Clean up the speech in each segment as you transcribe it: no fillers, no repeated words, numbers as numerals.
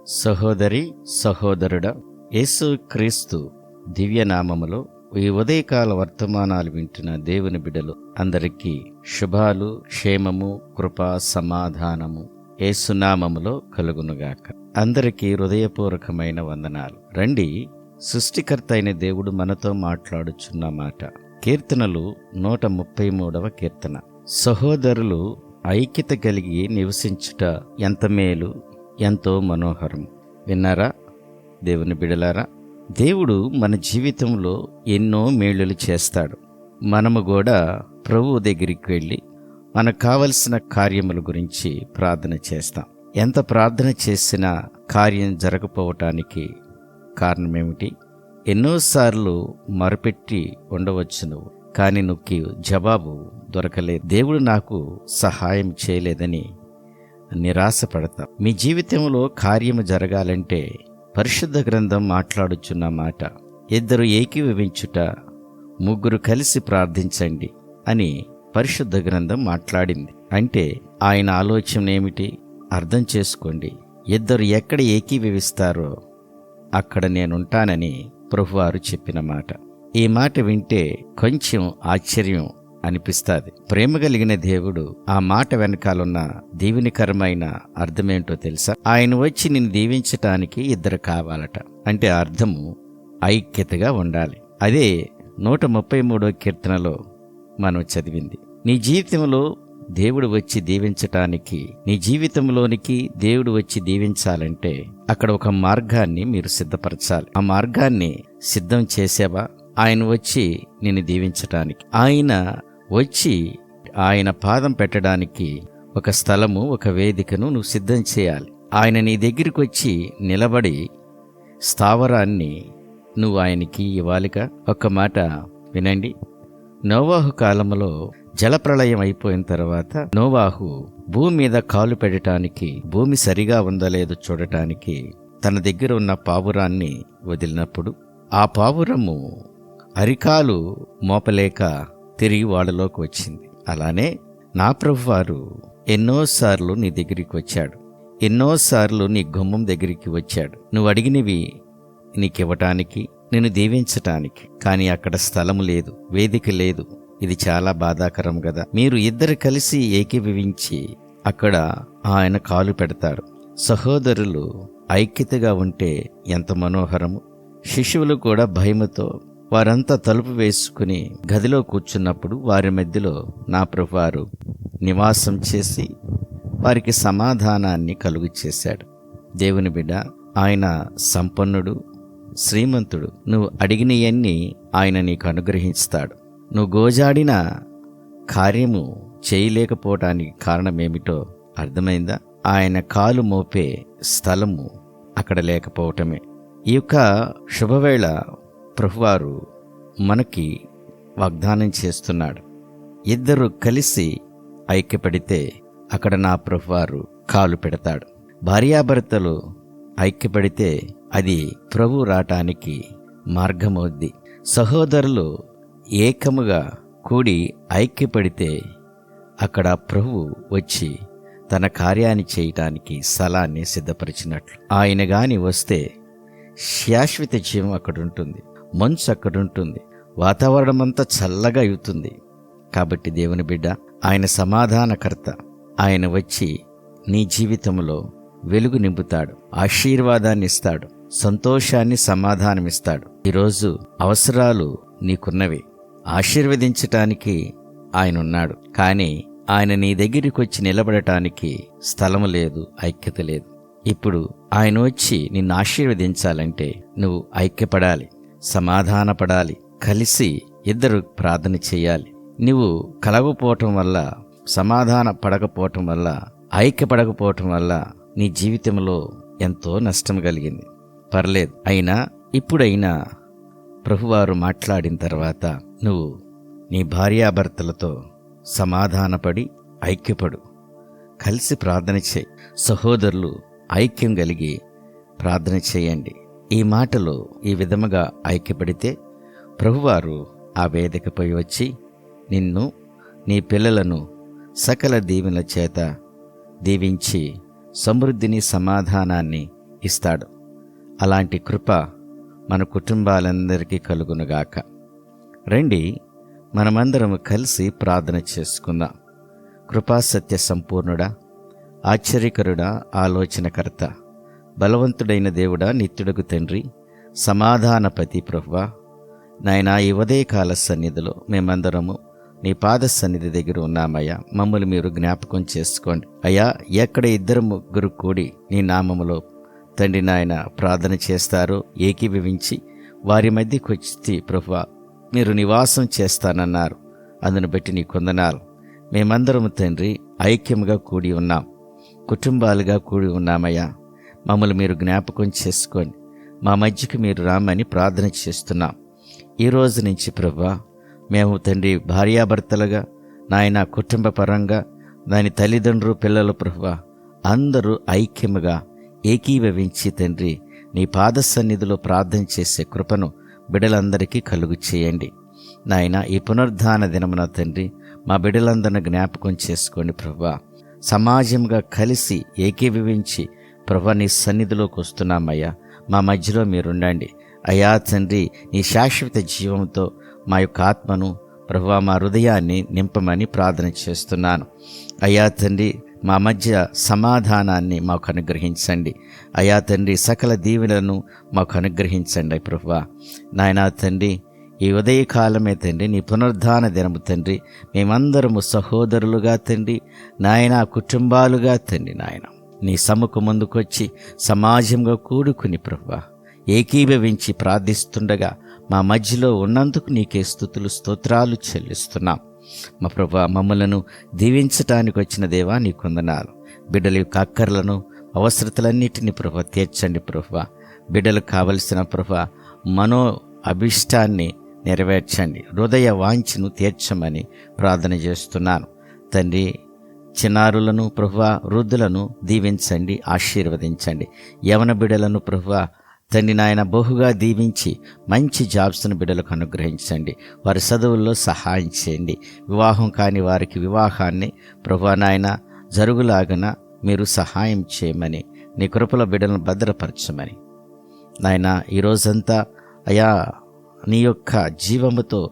సహోదరి సహోదరుడా, యేసు క్రీస్తు దివ్యనామములో ఈ ఉదయకాల వర్తమానాలు వింటున్న దేవుని బిడ్డలు అందరికీ శుభాలు, క్షేమము, కృప, సమాధానము యేసునామములో కలుగునుగాక. అందరికీ హృదయపూర్వకమైన వందనాలు. రండి, సృష్టికర్త అయిన దేవుడు మనతో మాట్లాడుచున్న మాట. కీర్తనలు 133వ కీర్తన. సహోదరులు ఐక్యత కలిగి నివసించుట ఎంత మేలు, ఎంతో మనోహరం. విన్నారా దేవుని బిడలారా? దేవుడు మన జీవితంలో ఎన్నో మేలులు చేస్తాడు. మనము కూడా ప్రభువు దగ్గరికి వెళ్ళి మనకు కావలసిన కార్యముల గురించి ప్రార్థన చేస్తాం. ఎంత ప్రార్థన చేసినా కార్యం జరగకపోవటానికి కారణమేమిటి? ఎన్నోసార్లు మొరపెట్టి ఉండవచ్చు నువ్వు, కానీ నువ్వు జవాబు దొరకలేదు. దేవుడు నాకు సహాయం చేయలేదని నిరాశపడతాం. మీ జీవితంలో కార్యము జరగాలంటే పరిశుద్ధ గ్రంథం మాట్లాడుచున్న మాట, ఇద్దరు ఏకీభవించుట, ముగ్గురు కలిసి ప్రార్థించండి అని పరిశుద్ధ గ్రంథం మాట్లాడింది. అంటే ఆయన ఆలోచన ఏమిటి అర్థం చేసుకోండి. ఇద్దరు ఎక్కడ ఏకీభవిస్తారో అక్కడ నేనుంటానని ప్రభువారు చెప్పిన మాట. ఈ మాట వింటే కొంచెం ఆశ్చర్యం అనిపిస్తుంది. ప్రేమ కలిగిన దేవుడు ఆ మాట వెనకాలన్న దీవెనికరమైన అర్థమేంటో తెలుసా? ఆయన వచ్చి నిన్ను దీవించటానికి ఇద్దరు కావాలట. అంటే అర్థము ఐక్యతగా ఉండాలి. అదే 133వ కీర్తనలో మనం చదివింది. నీ జీవితంలో దేవుడు వచ్చి దీవించటానికి, నీ జీవితంలోనికి దేవుడు వచ్చి దీవించాలంటే అక్కడ ఒక మార్గాన్ని మీరు సిద్ధపరచాలి. ఆ మార్గాన్ని సిద్ధం చేసావా? ఆయన వచ్చి నిన్ను దీవించటానికి, ఆయన వచ్చి ఆయన పాదం పెట్టడానికి ఒక స్థలము, ఒక వేదికను నువ్వు సిద్ధం చేయాలి. ఆయన నీ దగ్గరికి వచ్చి నిలబడి స్థావరాన్ని నువ్వు ఆయనకి ఇవ్వాలిగా. ఒక్క మాట వినండి. నోవాహు కాలంలో జలప్రళయం అయిపోయిన తర్వాత నోవాహు భూమి మీద కాలు పెట్టడానికి, భూమి సరిగా ఉందో లేదో చూడటానికి తన దగ్గర ఉన్న పావురాన్ని వదిలినప్పుడు ఆ పావురము అరికాలు మోపలేక తిరిగి వాళ్ళలోకి వచ్చింది. అలానే నా ప్రభువారు ఎన్నోసార్లు నీ దగ్గరికి వచ్చాడు, ఎన్నోసార్లు నీ గుమ్మం దగ్గరికి వచ్చాడు. నువ్వు అడిగినవి నీకివ్వటానికి, నిన్ను దీవించటానికి. కానీ అక్కడ స్థలము లేదు, వేదిక లేదు. ఇది చాలా బాధాకరం కదా. మీరు ఇద్దరు కలిసి ఏకీభవించి అక్కడ ఆయన కాలు పెడతాడు. సహోదరులు ఐక్యతగా ఉంటే ఎంత మనోహరము. శిశువులు కూడా భయముతో వారంతా తలుపు వేసుకుని గదిలో కూర్చున్నప్పుడు వారి మధ్యలో నా ప్రభువారు నివాసం చేసి వారికి సమాధానాన్ని కలుగు చేశాడు. దేవుని బిడ్డ, ఆయన సంపన్నుడు, శ్రీమంతుడు. నువ్వు అడిగినవన్నీ ఆయన నీకు అనుగ్రహిస్తాడు. నువ్వు గోజాడిన కార్యము చేయలేకపోవటానికి కారణమేమిటో అర్థమైందా? ఆయన కాలు మోపే స్థలము అక్కడ లేకపోవటమే. ఈ యొక్క శుభవేళ ప్రభువారు మనకి వాగ్దానం చేస్తున్నాడు. ఇద్దరు కలిసి ఐక్యపడితే అక్కడ నా ప్రభువారు కాలు పెడతాడు. భార్యాభర్తలు ఐక్యపడితే అది ప్రభు రావటానికి మార్గమవుద్ది. సహోదరులు ఏకముగా కూడి ఐక్యపడితే అక్కడ ప్రభు వచ్చి తన కార్యాన్ని చేయటానికి స్థలాన్ని సిద్ధపరిచినట్లు. ఆయన గాని వస్తే శాశ్వత జీవం అక్కడుంటుంది, మంచు అక్కడుంటుంది, వాతావరణం అంతా చల్లగా అవుతుంది. కాబట్టి దేవుని బిడ్డ, ఆయన సమాధానకర్త. ఆయన వచ్చి నీ జీవితంలో వెలుగు నింపుతాడు, ఆశీర్వాదాన్ని ఇస్తాడు, సంతోషాన్ని, సమాధానమిస్తాడు. ఈరోజు అవసరాలు నీకున్నవి, ఆశీర్వదించటానికి ఆయన ఉన్నాడు. కానీ ఆయన నీ దగ్గరికి వచ్చి నిలబడటానికి స్థలము లేదు, ఐక్యత లేదు. ఇప్పుడు ఆయన వచ్చి నిన్ను ఆశీర్వదించాలంటే నువ్వు ఐక్యపడాలి, సమాధానపడాలి, కలిసి ఇద్దరు ప్రార్థన చేయాలి. నువ్వు కలవపోవటం వల్ల, సమాధాన పడకపోవటం వల్ల, ఐక్యపడకపోవటం వల్ల నీ జీవితంలో ఎంతో నష్టం కలిగింది. పర్లేదు, అయినా ఇప్పుడైనా ప్రభువారు మాట్లాడిన తర్వాత నువ్వు నీ భార్యాభర్తలతో సమాధానపడి ఐక్యపడు, కలిసి ప్రార్థన చేయి. సహోదరులు ఐక్యం కలిగి ప్రార్థన చేయండి. ఈ మాటలో ఈ విధముగా ఐక్యపడితే ప్రభువారు ఆ వేదికపై వచ్చి నిన్ను, నీ పిల్లలను సకల దీవెనల చేత దీవించి సమృద్ధిని, సమాధానాన్ని ఇస్తాడు. అలాంటి కృప మన కుటుంబాలందరికీ కలుగునుగాక. రండి, మనమందరం కలిసి ప్రార్థన చేసుకుందాం. కృపాసత్య సంపూర్ణుడా, ఆశ్చర్యకరుడా, ఆలోచనకర్త, బలవంతుడైన దేవుడా, నిత్యుడగు తండ్రి, సమాధానపతి ప్రభువా, నాయనా, ఈ ఉదయకాల సన్నిధిలో మేమందరము నీ పాద సన్నిధి దగ్గర ఉన్నామయ్యా. మమ్మల్ని మీరు జ్ఞాపకం చేసుకోండి అయ్యా. ఎక్కడ 2-3 కూడి నీ నామములో తండ్రి నాయన ప్రార్థన చేస్తారో ఏకీభవించి వారి మధ్యకు వచ్చి ప్రభువా మీరు నివాసం చేస్తానన్నారు. అందును బట్టి నీ కొందనాలు. మేమందరము తండ్రి ఐక్యముగా కూడి ఉన్నాం, కుటుంబాలుగా కూడి ఉన్నామయ్యా. మమ్మల్ని మీరు జ్ఞాపకం చేసుకోండి, మా మధ్యకు మీరు రామని ప్రార్థన చేస్తున్నాం. ఈ రోజు నుంచి ప్రభువా మేము తండ్రి భార్యాభర్తలుగా నాయన కుటుంబ పరంగా దాని తల్లిదండ్రులు పిల్లలు ప్రభువా అందరూ ఐక్యముగా ఏకీభవించి తండ్రి నీ పాద సన్నిధిలో ప్రార్థన చేసే కృపను బిడ్డలందరికీ కలుగు చేయండి నాయన. ఈ పునరుద్ధాన దినమున తండ్రి మా బిడ్డలందరిని జ్ఞాపకం చేసుకోండి ప్రభువా. సమాజంగా కలిసి ఏకీభవించి ప్రభువా నీ సన్నిధిలోకి వస్తున్నామయ్యా. మా మధ్యలో మీరుండండి అయ్యా తండ్రి. నీ శాశ్వత జీవంతో మా యొక్క ఆత్మను ప్రభువా మా హృదయాన్ని నింపమని ప్రార్థన చేస్తున్నాను అయ్యా తండ్రి. మా మధ్య సమాధానాన్ని మాకు అనుగ్రహించండి అయ్యా తండ్రి. సకల దీవెనలను మాకు అనుగ్రహించండి ప్రభువా నాయనా తండ్రి. ఈ ఉదయకాలమే తండ్రి నీ పునరుద్ధాన దినము తండ్రి. మేమందరము సహోదరులుగా తండ్రి నాయన, కుటుంబాలుగా తండ్రి నాయన నీ సముఖం ముందుకొచ్చి సమాజంగా కూడుకుని ప్రభువా ఏకీభవించి ప్రార్థిస్తుండగా మా మధ్యలో ఉన్నందుకు నీకే స్తుతులు స్తోత్రాలు చెల్లిస్తున్నాం మా ప్రభువా. మమ్మలను దీవించటానికి వచ్చిన దేవా నీ కొందనాలు. బిడ్డల యొక్క అక్కర్లను అవసరతలన్నిటినీ ప్రభువా తీర్చండి ప్రభువా. బిడ్డలకు కావలసిన ప్రభువా మనో అభిష్టాన్ని నెరవేర్చండి, హృదయ వాంఛను తీర్చమని ప్రార్థన చేస్తున్నాను తండ్రి. చిన్నారులను ప్రభువా వృద్ధులను దీవించండి, ఆశీర్వదించండి. యవన బిడ్డలను ప్రభువా తండ్రి నాయన బహుగా దీవించి మంచి జాబ్స్ను బిడ్డలకు అనుగ్రహించండి. వారి చదువుల్లో సహాయం చేయండి. వివాహం కాని వారికి వివాహాన్ని ప్రభువా నాయన జరుగులాగన మీరు సహాయం చేయమని నీ కృపల బిడ్డలను భద్రపరచమని నాయన. ఈరోజంతా అయా నీ యొక్క జీవముతో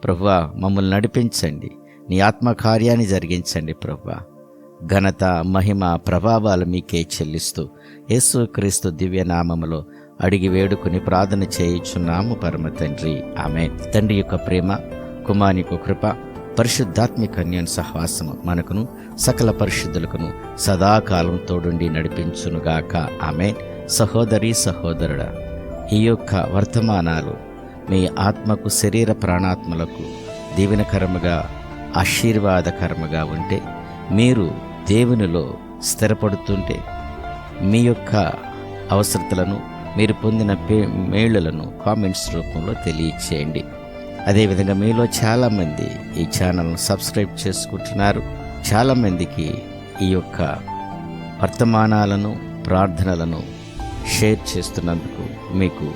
ప్రభువా మమ్మల్ని నడిపించండి. నీ ఆత్మకార్యాన్ని జరిగించండి ప్రభువా. ఘనత మహిమ ప్రభావాలు మీకే చెల్లిస్తూ యేసుక్రీస్తు దివ్యనామములో అడిగి వేడుకుని ప్రార్థన చేయుచున్నాము పరమ తండ్రి, ఆమేన్. తండ్రి యొక్క ప్రేమ, కుమారుని యొక్క కృప, పరిశుద్ధాత్మిక అన్యోన్య సహవాసము మనకును సకల పరిశుద్ధులకును సదాకాలం తోడుండి నడిపించునుగాక, ఆమేన్. సహోదరి సహోదరుడా, ఈ యొక్క వర్తమానాలు మీ ఆత్మకు శరీర ప్రాణాత్మలకు దీవెనకరముగా ఆశీర్వాదకరముగా ఉంటే, మీరు దేవునిలో స్థిరపడుతుంటే, మీ యొక్క అవసరతలను మీరు పొందిన మేళ్లను కామెంట్స్ రూపంలో తెలియచేయండి. అదేవిధంగా మీలో చాలామంది ఈ ఛానల్ను సబ్స్క్రైబ్ చేసుకుంటున్నారు. చాలామందికి ఈ యొక్క వర్తమానాలను ప్రార్థనలను షేర్ చేస్తున్నందుకు మీకు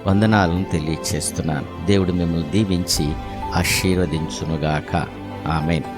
వందనాలను తెలియచేస్తున్నాను. దేవుడు మిమ్మల్ని దీవించి ఆశీర్వదించునుగాక, ఆమేన్.